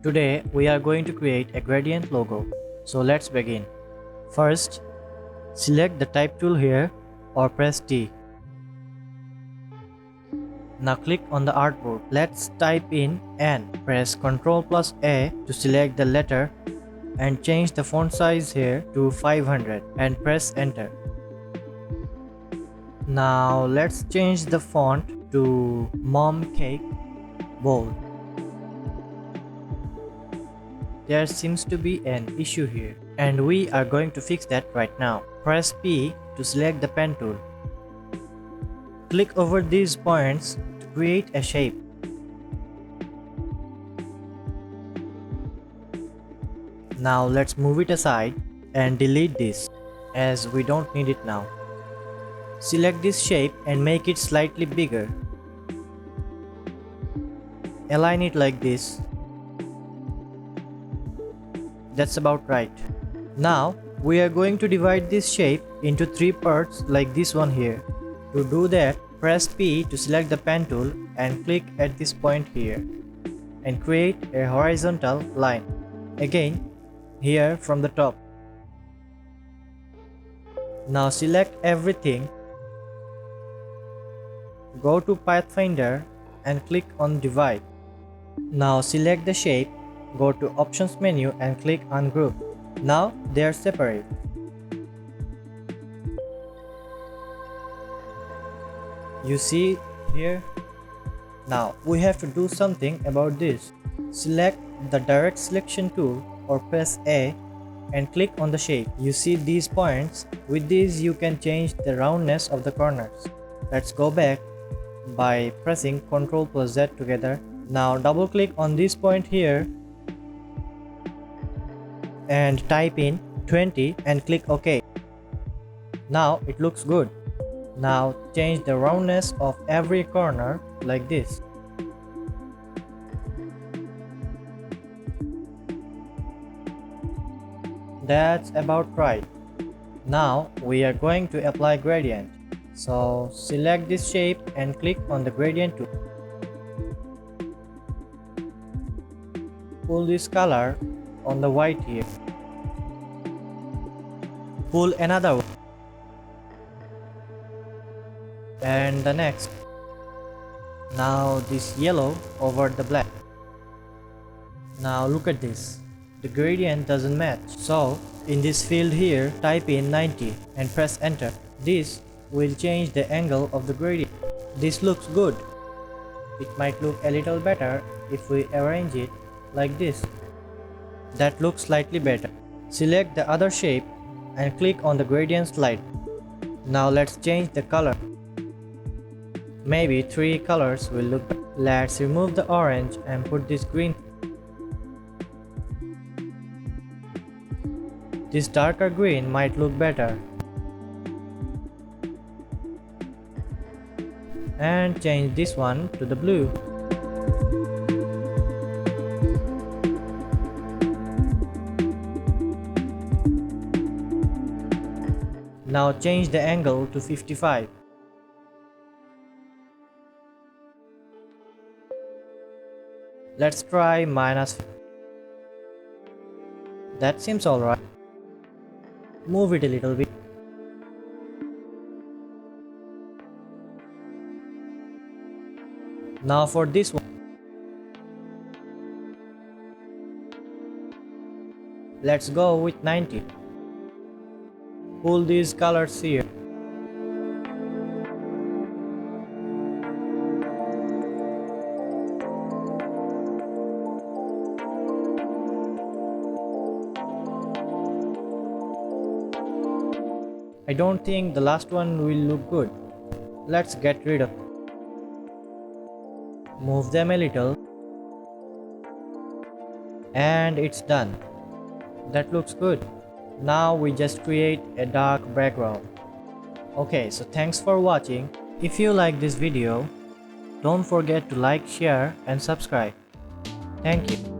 Today we are going to create a gradient logo. So let's begin. First, select the type tool here or press T. Now click on the artboard. Let's type in N. Press Ctrl+A to select the letter and change the font size here to 500 and press enter. Now let's change the font to Mom Cake Bold. There seems to be an issue here and we are going to fix that right now. Press P to select the pen tool. Click over these points to create a shape. Now let's move it aside and delete this as we don't need it now. Select this shape and make it slightly bigger. Align it like this. That's about right. Now we are going to divide this shape into 3 parts like this one here. To do that, press P to select the pen tool and click at this point here and create a horizontal line. Again, here from the top. Now select everything. Go to Pathfinder and click on Divide. Now select the shape. Go to Options menu and click on Group. Now they are separate. You see here? Now we have to do something about this. Select the Direct Selection tool or press A and click on the shape. You see these points? With these you can change the roundness of the corners. Let's go back by pressing Ctrl+Z together. Now double click on this point here and type in 20 and click OK. Now it looks good. Now change the roundness of every corner like this. That's about right. Now we are going to apply gradient. So select this shape and click on the gradient tool. Pull this color on the white here. Pull another one. And the next. Now this yellow over the black. Now look at this. The gradient doesn't match. So in this field here, type in 90 and press enter. This will change the angle of the gradient. This looks good. It might look a little better if we arrange it like this. That looks slightly better. Select the other shape and click on the gradient slide. Now let's change the color. Maybe 3 colors will look better. Let's remove the orange and put this green. This darker green might look better. And change this one to the blue. Now change the angle to 55. Let's try -. That seems alright. Move it a little bit. Now for this one. Let's go with 90. Pull these colors here. I don't think the last one will look good. Let's get rid of it. Move them a little. And it's done. That looks good. Now we just create a dark background. Okay, so thanks for watching. If you like this video, don't forget to like, share and subscribe. Thank you.